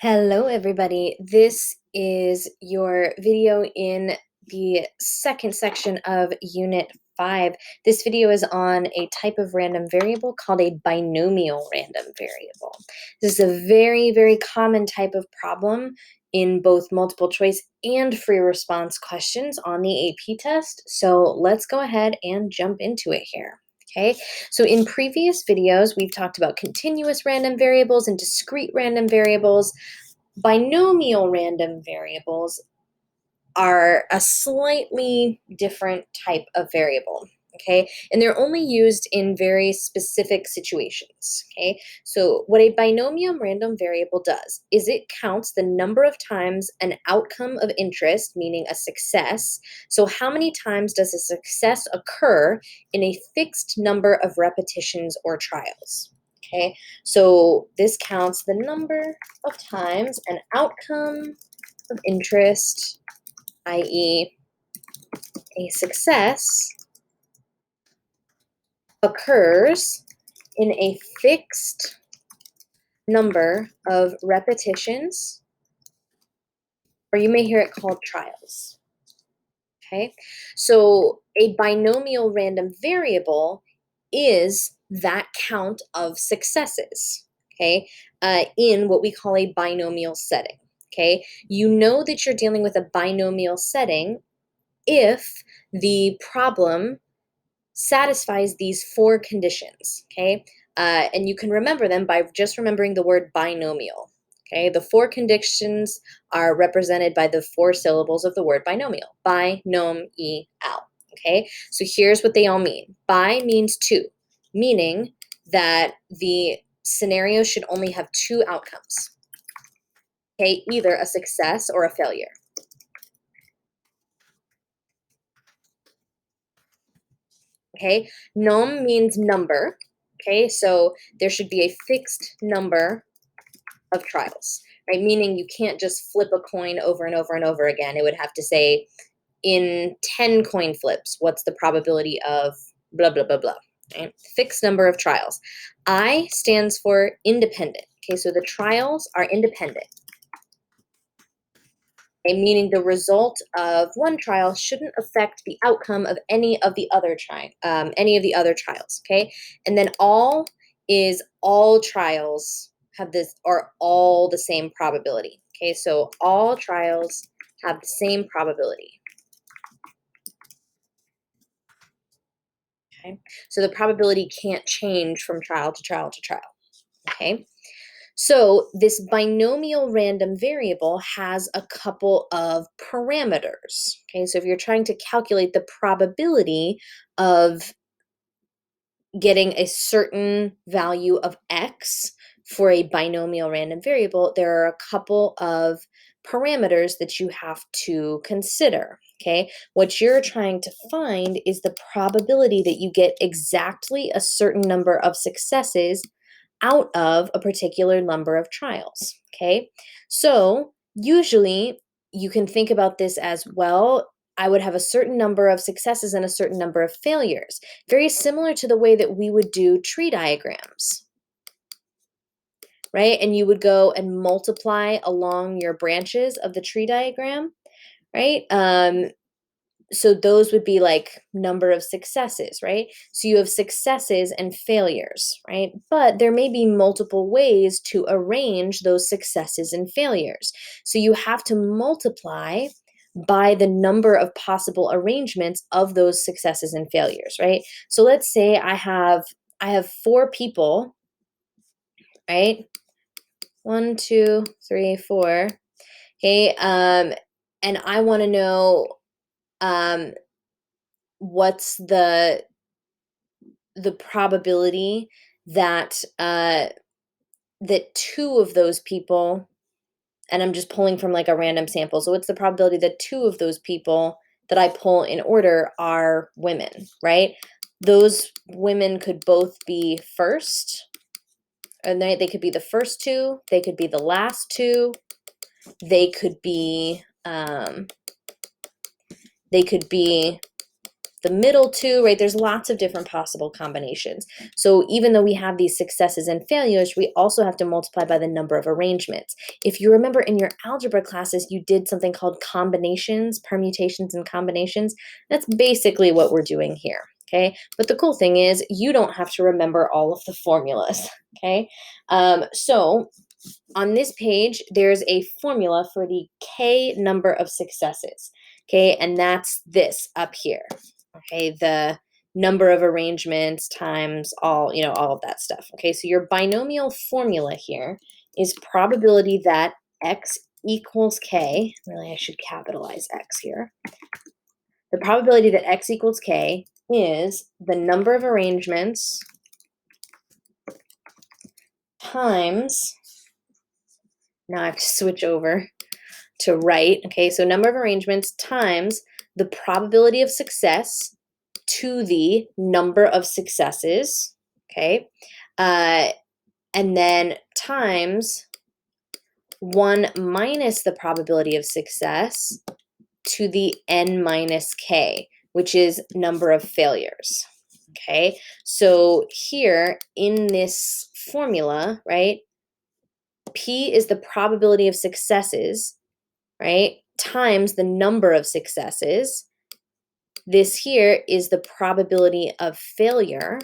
Hello, everybody. This is your video in the second section of Unit 5. This video is on a type of random variable called a binomial random variable. This is a very, very common type of problem in both multiple choice and free response questions on the AP test. So let's go ahead and jump into it here. Okay, so in previous videos, we've talked about continuous random variables and discrete random variables. Binomial random variables are a slightly different type of variable, okay? And they're only used in very specific situations, okay? So what a binomial random variable does is it counts the number of times an outcome of interest, meaning a success. So how many times does a success occur in a fixed number of repetitions or trials? Okay, so this counts the number of times an outcome of interest, i.e., a success, occurs in a fixed number of repetitions, or you may hear it called trials. Okay, so a binomial random variable is that count of successes, okay, in what we call a binomial setting, okay? You know that you're dealing with a binomial setting if the problem satisfies these four conditions, okay? And you can remember them by just remembering the word binomial, okay? The four conditions are represented by the four syllables of the word binomial, bi-nom-e-al, okay? So here's what they all mean. Bi means two, meaning that the scenario should only have two outcomes, okay? Either a success or a failure. Okay, nom means number. Okay, so there should be a fixed number of trials, right? Meaning you can't just flip a coin over and over and over again. It would have to say, in 10 coin flips, what's the probability of blah, blah, blah, blah, right? Fixed number of trials. I stands for independent. Okay, so the trials are independent. Okay, meaning the result of one trial shouldn't affect the outcome of any of the other trials. Okay, and then all is all trials have this are all the same probability. Okay, so all trials have the same probability. Okay, so the probability can't change from trial to trial to trial. Okay. So this binomial random variable has a couple of parameters. Okay, so if you're trying to calculate the probability of getting a certain value of x for a binomial random variable, there are a couple of parameters that you have to consider. Okay, what you're trying to find is the probability that you get exactly a certain number of successes out of a particular number of trials, okay? So usually you can think about this as, well, I would have a certain number of successes and a certain number of failures, very similar to the way that we would do tree diagrams, right? And you would go and multiply along your branches of the tree diagram, right? So those would be like number of successes, right? So you have successes and failures, right? But there may be multiple ways to arrange those successes and failures. So you have to multiply by the number of possible arrangements of those successes and failures, right? So let's say I have four people, right? 1, 2, 3, 4. Okay, and I want to know what's the probability that that two of those people, and I'm just pulling from like a random sample. So what's the probability that two of those people that I pull in order are women, right? Those women could both be first, and they could be the first two, they could be the last two, they could be the middle two, right? There's lots of different possible combinations. So even though we have these successes and failures, we also have to multiply by the number of arrangements. If you remember in your algebra classes, you did something called combinations, permutations and combinations. That's basically what we're doing here, okay? But the cool thing is you don't have to remember all of the formulas, okay? So on this page, there's a formula for the k number of successes, okay? And that's this up here, okay? The number of arrangements times all, all of that stuff, okay? So your binomial formula here is probability that x equals k. Really, I should capitalize x here. The probability that x equals k is the number of arrangements times, now I have to switch over to right, okay, so number of arrangements times the probability of success to the number of successes, okay, and then times 1 minus the probability of success to the n minus k, which is number of failures, okay? So here in this formula, right, P is the probability of successes, right, times the number of successes. This here is the probability of failure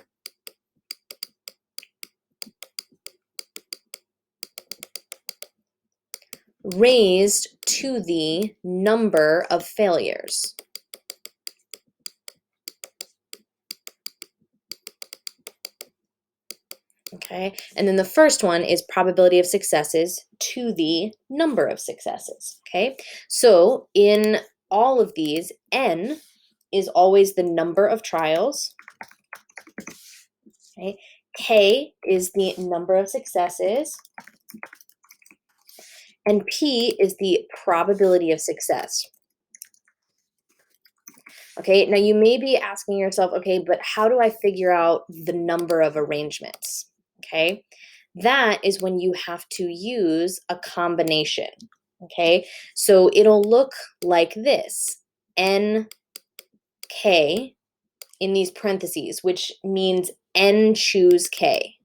raised to the number of failures. Okay, and then the first one is probability of successes to the number of successes. Okay, so in all of these, n is always the number of trials. Okay, k is the number of successes, and p is the probability of success. Okay, now you may be asking yourself, okay, but how do I figure out the number of arrangements? Okay, that is when you have to use a combination. Okay, so it'll look like this, nk in these parentheses, which means n choose k.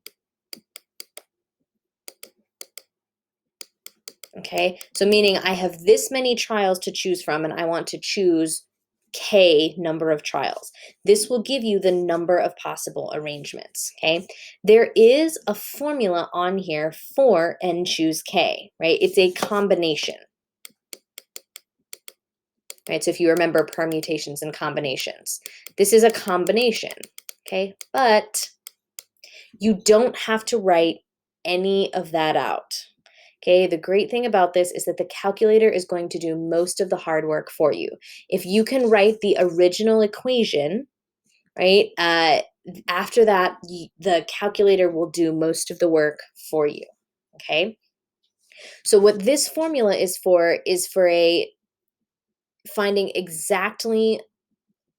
Okay, so meaning I have this many trials to choose from and I want to choose k number of trials. This will give you the number of possible arrangements, okay? There is a formula on here for n choose k, right? It's a combination, right? So if you remember permutations and combinations, this is a combination, okay? But you don't have to write any of that out. Okay, the great thing about this is that the calculator is going to do most of the hard work for you. If you can write the original equation, right, after that, the calculator will do most of the work for you, okay? So what this formula is for a finding exactly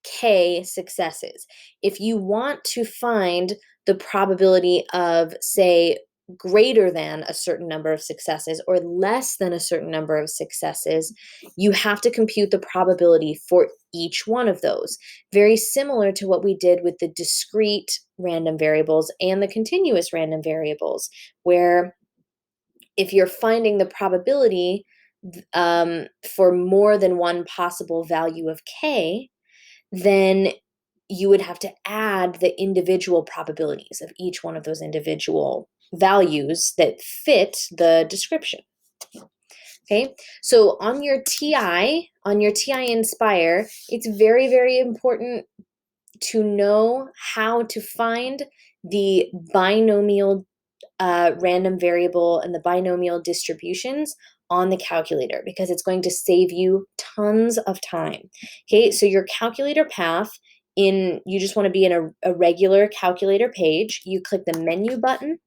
k successes. If you want to find the probability of, say, greater than a certain number of successes or less than a certain number of successes, you have to compute the probability for each one of those. Very similar to what we did with the discrete random variables and the continuous random variables, where if you're finding the probability for more than one possible value of k, then you would have to add the individual probabilities of each one of those individual values that fit the description. Okay, so on your TI Inspire, it's very, very important to know how to find the binomial random variable and the binomial distributions on the calculator, because it's going to save you tons of time. Okay, so your calculator path, you just want to be in a regular calculator page. You click the menu button,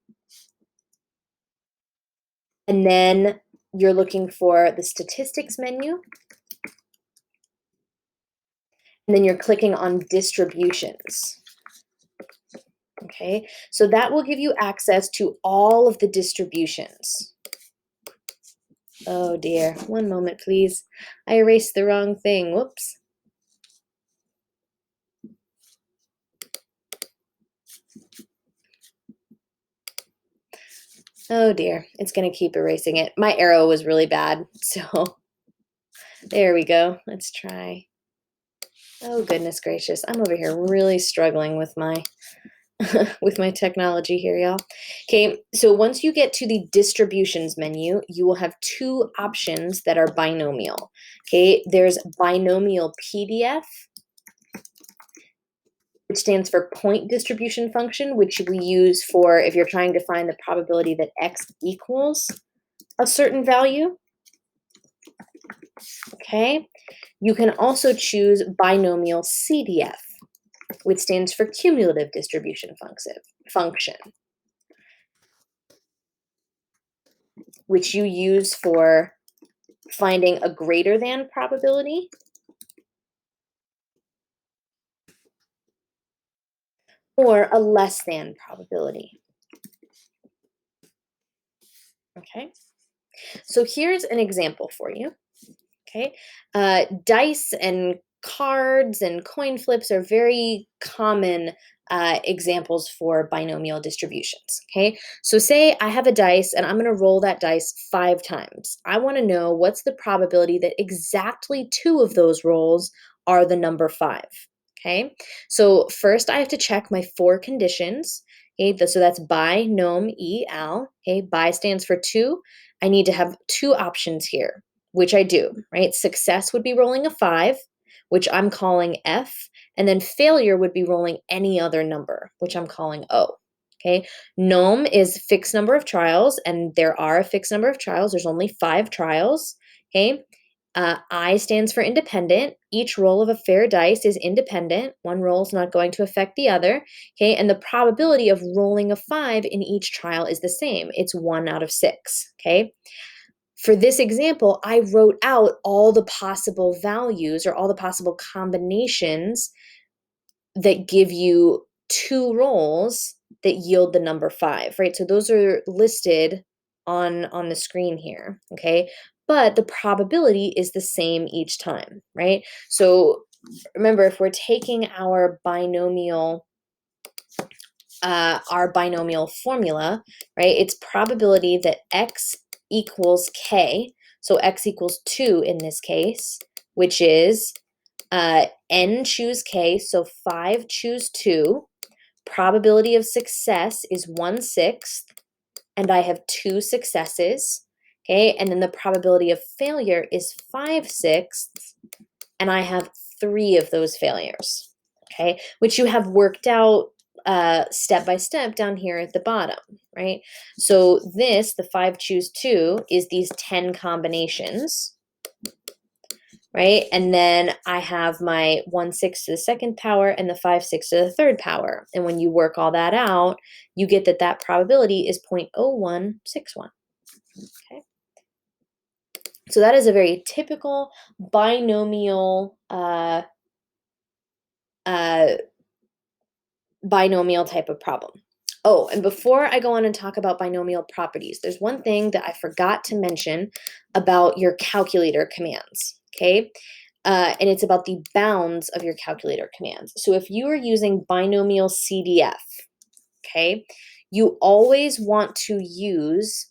and then you're looking for the statistics menu, and then you're clicking on distributions. Okay, so that will give you access to all of the distributions. Oh dear, one moment please. I erased the wrong thing, whoops. Oh dear, it's going to keep erasing it. My arrow was really bad, so there we go. Let's try. Oh goodness gracious, I'm over here really struggling with my with my technology here, y'all. Okay, so once you get to the distributions menu, you will have two options that are binomial. Okay, there's binomial PDF, which stands for point distribution function, which we use for if you're trying to find the probability that x equals a certain value. Okay, you can also choose binomial CDF, which stands for cumulative distribution function, which you use for finding a greater than probability or a less than probability. Okay, so here's an example for you. Okay, dice and cards and coin flips are very common examples for binomial distributions. Okay, so say I have a dice and I'm going to roll that dice 5 times. I want to know what's the probability that exactly 2 of those rolls are the number 5. Okay, so first I have to check my 4 conditions. Okay, so that's binomial. Okay, bi stands for 2. I need to have 2 options here, which I do, right? Success would be rolling a 5, which I'm calling F, and then failure would be rolling any other number, which I'm calling O. Okay, nom is fixed number of trials, and there are a fixed number of trials. There's only 5 trials. Okay, I stands for independent. Each roll of a fair dice is independent. One roll is not going to affect the other. Okay, and the probability of rolling a 5 in each trial is the same. It's 1 out of 6. Okay, for this example, I wrote out all the possible values or all the possible combinations that give you 2 rolls that yield the number 5, right? So those are listed on the screen here, okay? But the probability is the same each time, right? So remember, if we're taking our binomial formula, right? It's probability that x equals k, so x equals 2 in this case, which is n choose k, so 5 choose 2. Probability of success is 1/6, and I have 2 successes. Okay, and then the probability of failure is 5/6, and I have 3 of those failures. Okay, which you have worked out step by step down here at the bottom, right? So this, the 5 choose 2, is these 10 combinations, right? And then I have my 1/6 to the second power and the 5/6 to the third power. And when you work all that out, you get that that probability is 0.0161. Okay. So that is a very typical binomial binomial type of problem. Oh, and before I go on and talk about binomial properties, there's one thing that I forgot to mention about your calculator commands, okay? And it's about the bounds of your calculator commands. So if you are using binomial CDF, okay, you always want to use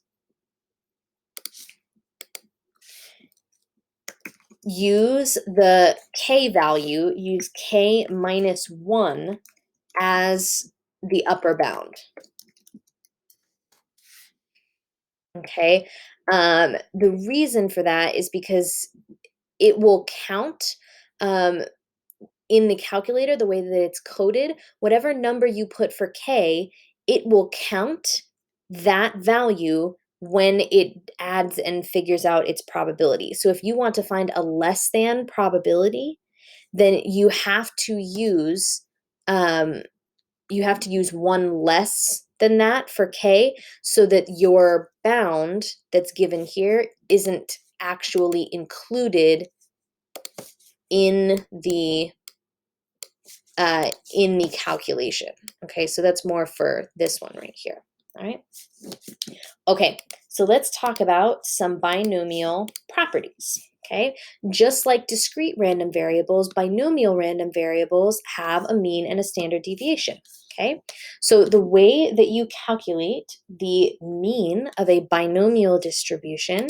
the k value, use k minus 1 as the upper bound. Okay, the reason for that is because it will count in the calculator, the way that it's coded, whatever number you put for k, it will count that value when it adds and figures out its probability. So if you want to find a less than probability, then you have to use 1 less than that for k, so that your bound that's given here isn't actually included in the calculation. Okay, so that's more for this one right here. All right. Okay, so let's talk about some binomial properties. Okay, just like discrete random variables, binomial random variables have a mean and a standard deviation. Okay, so the way that you calculate the mean of a binomial distribution,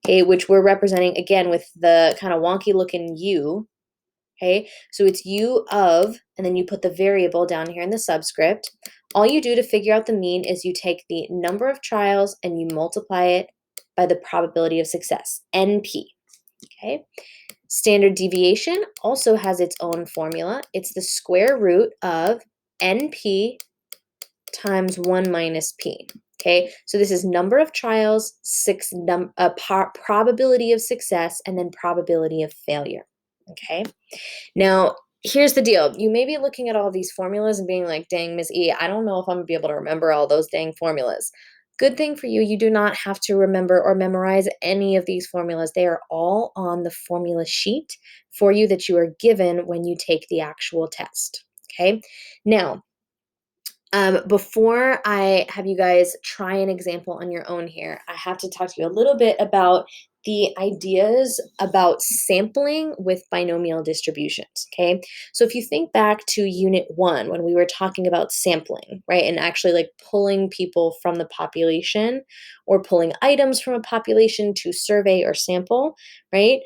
okay, which we're representing again with the kind of wonky looking U, okay, so it's U of, and then you put the variable down here in the subscript. All you do to figure out the mean is you take the number of trials and you multiply it by the probability of success, NP, okay? Standard deviation also has its own formula. It's the square root of NP times 1 minus P. Okay, so this is number of trials, probability of success, and then probability of failure. Okay, now here's the deal. You may be looking at all these formulas and being like, dang, Ms. E, I don't know if I'm going to be able to remember all those dang formulas. Good thing for you, you do not have to remember or memorize any of these formulas. They are all on the formula sheet for you that you are given when you take the actual test. Okay, now, before I have you guys try an example on your own here, I have to talk to you a little bit about the ideas about sampling with binomial distributions, okay? So if you think back to Unit 1 when we were talking about sampling, right, and actually like pulling people from the population or pulling items from a population to survey or sample, right?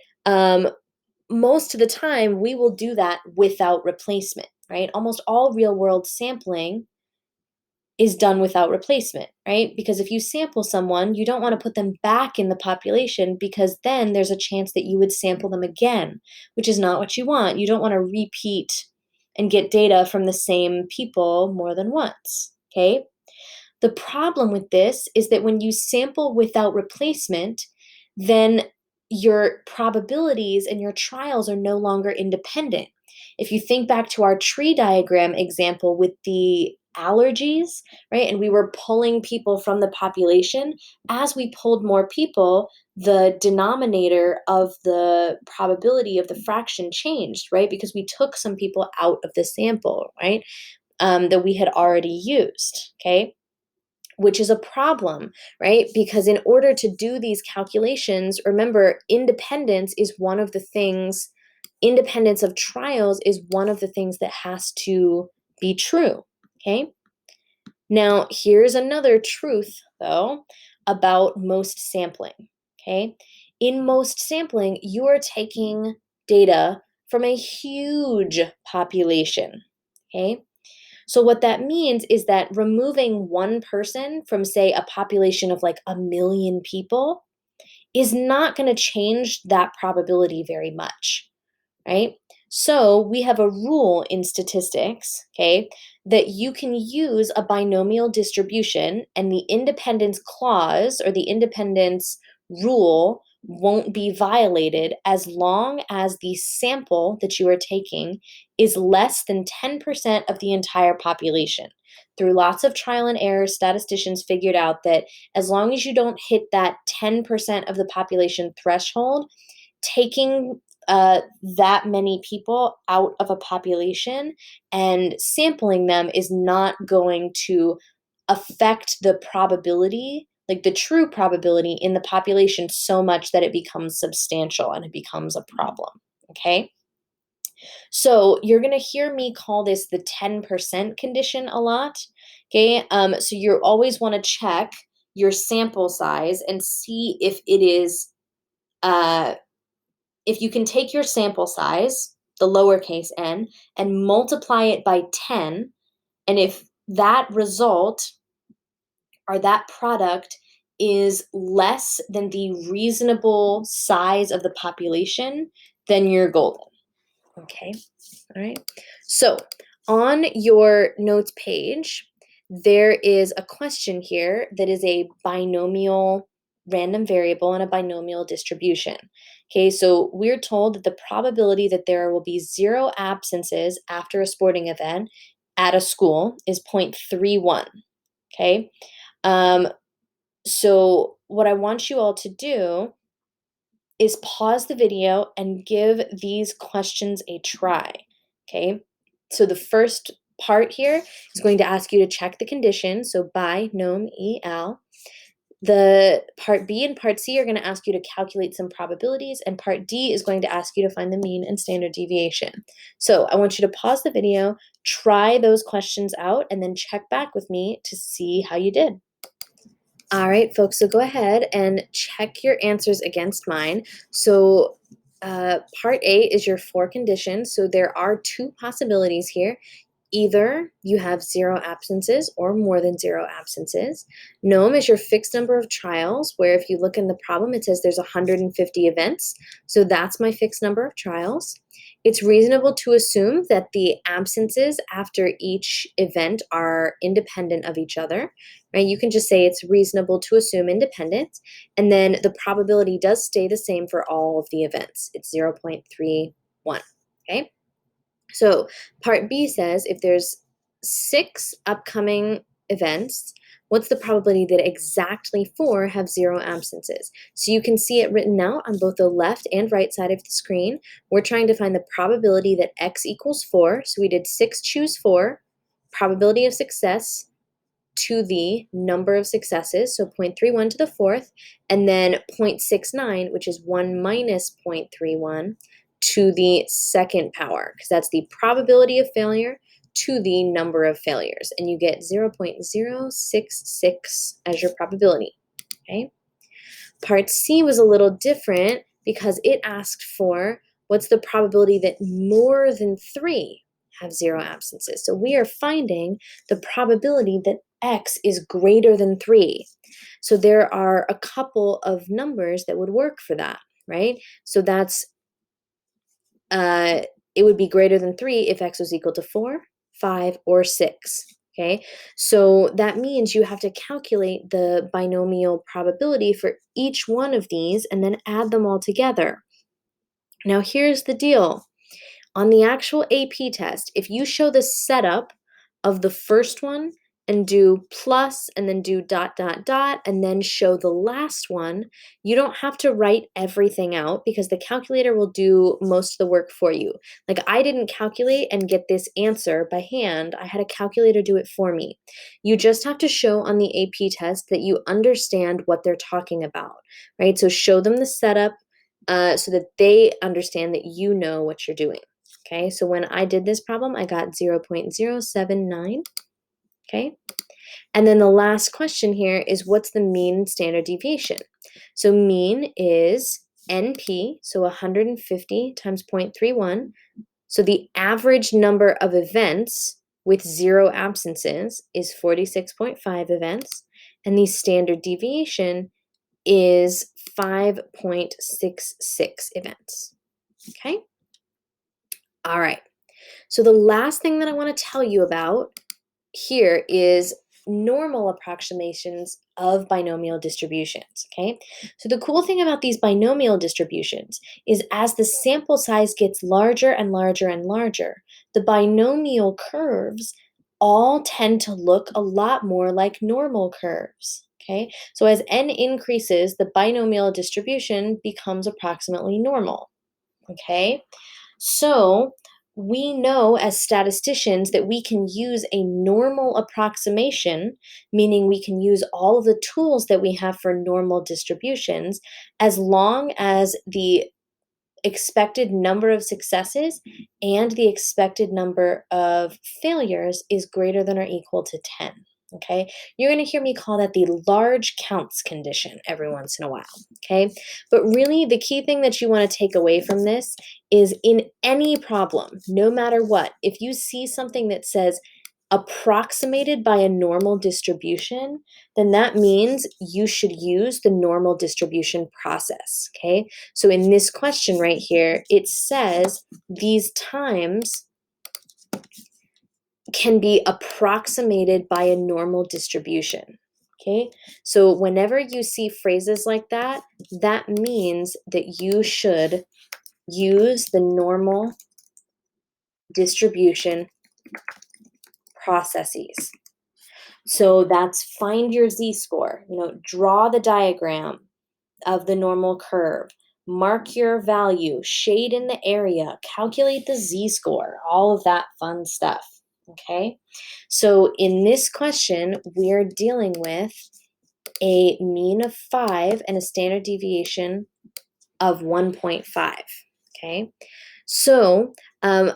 Most of the time we will do that without replacement, right? Almost all real world sampling is done without replacement, right? Because if you sample someone, you don't want to put them back in the population because then there's a chance that you would sample them again, which is not what you want. You don't want to repeat and get data from the same people more than once, okay? The problem with this is that when you sample without replacement, then your probabilities and your trials are no longer independent. If you think back to our tree diagram example with the allergies, right, and we were pulling people from the population, as we pulled more people, the denominator of the probability of the fraction changed, right, because we took some people out of the sample, right, that we had already used, okay? Which is a problem, right? Because in order to do these calculations, remember, independence of trials is one of the things that has to be true, okay? Now, here's another truth, though, about most sampling, okay? In most sampling, you are taking data from a huge population, okay? So what that means is that removing one person from, say, a population of like 1 million people is not going to change that probability very much, right? So we have a rule in statistics, okay, that you can use a binomial distribution and the independence clause or the independence rule won't be violated as long as the sample that you are taking is less than 10% of the entire population. Through lots of trial and error, statisticians figured out that as long as you don't hit that 10% of the population threshold, taking that many people out of a population and sampling them is not going to affect the probability, like the true probability in the population so much that it becomes substantial and it becomes a problem. Okay? So you're going to hear me call this the 10% condition a lot. Okay? So you always want to check your sample size and see if it is if you can take your sample size, the lowercase n, and multiply it by 10, and if that result or that product is less than the reasonable size of the population, then you're golden. Okay, all right. So on your notes page, there is a question here that is a binomial random variable and a binomial distribution. Okay, so we're told that the probability that there will be 0 absences after a sporting event at a school is 0.31. Okay, so what I want you all to do is pause the video and give these questions a try, okay? So the first part here is going to ask you to check the condition, so binomial. The part B and part C are going to ask you to calculate some probabilities, and part D is going to ask you to find the mean and standard deviation. So I want you to pause the video, try those questions out, and then check back with me to see how you did. All right, folks, so go ahead and check your answers against mine. So part A is your 4 conditions. So there are 2 possibilities here. Either you have 0 absences or more than 0 absences. Gnome is your fixed number of trials, where if you look in the problem, it says there's 150 events. So that's my fixed number of trials. It's reasonable to assume that the absences after each event are independent of each other, right? You can just say it's reasonable to assume independence, and then the probability does stay the same for all of the events. It's 0.31, okay? So part B says if there's 6 upcoming events, what's the probability that exactly 4 have 0 absences? So you can see it written out on both the left and right side of the screen. We're trying to find the probability that x equals 4. So we did 6 choose 4, probability of success to the number of successes, so 0.31 to the 4th, and then 0.69, which is 1 minus 0.31, to the 2nd power, because that's the probability of failure to the number of failures, and you get 0.066 as your probability, okay? Part C was a little different because it asked for what's the probability that more than 3 have 0 absences. So we are finding the probability that x is greater than 3. So there are a couple of numbers that would work for that, right? So that's it would be greater than 3 if x was equal to 4, 5, or 6. Okay, so that means you have to calculate the binomial probability for each one of these and then add them all together. Now here's the deal. On the actual AP test, if you show the setup of the first one and do plus and then do dot, dot, dot, and then show the last one, you don't have to write everything out because the calculator will do most of the work for you. Like I didn't calculate and get this answer by hand. I had a calculator do it for me. You just have to show on the AP test that you understand what they're talking about, right? So show them the setup so that they understand that you know what you're doing. Okay, so when I did this problem, I got 0.079, okay? And then the last question here is what's the mean standard deviation? So mean is NP, so 150 times 0.31. So the average number of events with 0 absences is 46.5 events, and the standard deviation is 5.66 events, okay? All right. So the last thing that I want to tell you about here is normal approximations of binomial distributions, okay? So the cool thing about these binomial distributions is as the sample size gets larger and larger and larger, the binomial curves all tend to look a lot more like normal curves, okay? So as n increases, the binomial distribution becomes approximately normal, okay? So we know as statisticians that we can use a normal approximation, meaning we can use all of the tools that we have for normal distributions, as long as the expected number of successes and the expected number of failures is greater than or equal to 10. Okay, you're going to hear me call that the large counts condition every once in a while. Okay, but really the key thing that you want to take away from this is in any problem, no matter what, if you see something that says approximated by a normal distribution, then that means you should use the normal distribution process. Okay, so in this question right here, it says these times can be approximated by a normal distribution. Okay, so whenever you see phrases like that, that means that you should use the normal distribution processes. So that's find your z-score, draw the diagram of the normal curve, mark your value, shade in the area, calculate the z-score, all of that fun stuff. Okay, so in this question, we're dealing with a mean of 5 and a standard deviation of 1.5. Okay, so I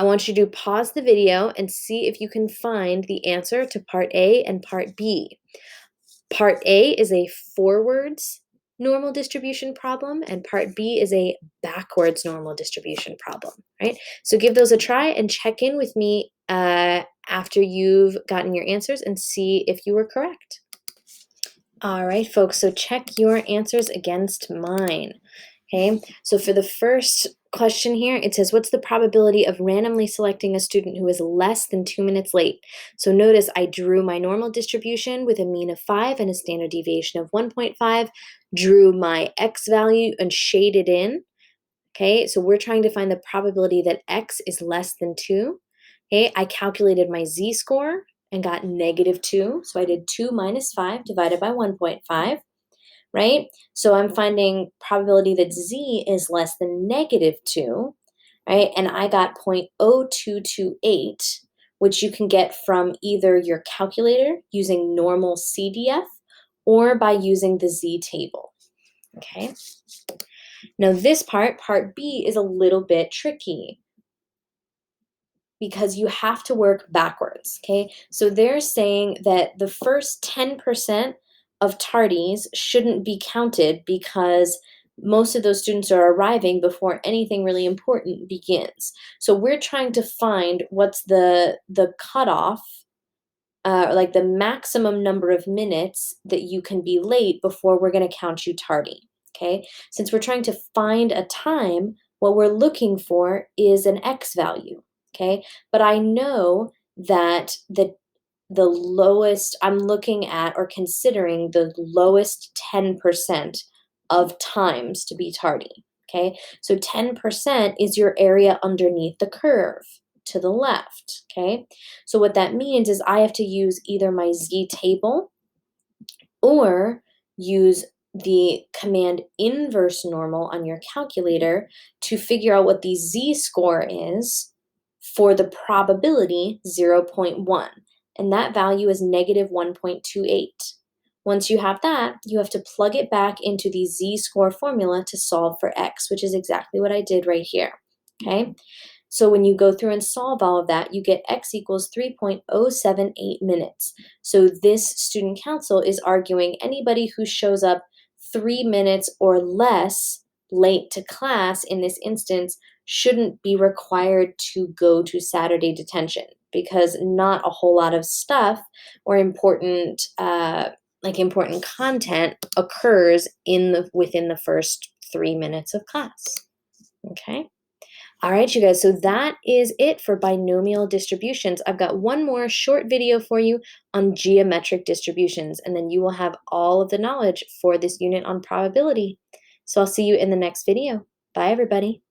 want you to pause the video and see if you can find the answer to part A and part B. Part A is a forwards normal distribution problem, and part B is a backwards normal distribution problem, right? So give those a try and check in with me after you've gotten your answers and see if you were correct. All right, folks, so check your answers against mine. Okay, so for the first question here, it says, what's the probability of randomly selecting a student who is less than 2 minutes late? So notice I drew my normal distribution with a mean of 5 and a standard deviation of 1.5, drew my x value and shaded in. Okay, so we're trying to find the probability that x is less than 2. Okay, I calculated my z-score and got -2. So I did 2 minus 5 divided by 1.5, right? So I'm finding probability that z is less than -2, right? And I got 0.0228, which you can get from either your calculator using normal CDF or by using the z table, okay? Now this part B, is a little bit tricky because you have to work backwards, okay? So they're saying that the first 10% of tardies shouldn't be counted because most of those students are arriving before anything really important begins. So we're trying to find what's the cutoff, like the maximum number of minutes that you can be late before we're going to count you tardy, okay? Since we're trying to find a time, what we're looking for is an x value, okay? But I know that the lowest, I'm looking at or considering the lowest 10% of times to be tardy, okay? So 10% is your area underneath the curve to the left, okay? So what that means is I have to use either my z table or use the command inverse normal on your calculator to figure out what the z-score is for the probability 0.1. And that value is -1.28. Once you have that, you have to plug it back into the z-score formula to solve for x, which is exactly what I did right here, okay? So when you go through and solve all of that, you get x equals 3.078 minutes. So this student council is arguing anybody who shows up 3 minutes or less late to class in this instance shouldn't be required to go to Saturday detention because not a whole lot of stuff or important important content occurs within the first 3 minutes of class. Okay? All right, you guys, so that is it for binomial distributions. I've got one more short video for you on geometric distributions, and then you will have all of the knowledge for this unit on probability. So I'll see you in the next video. Bye, everybody.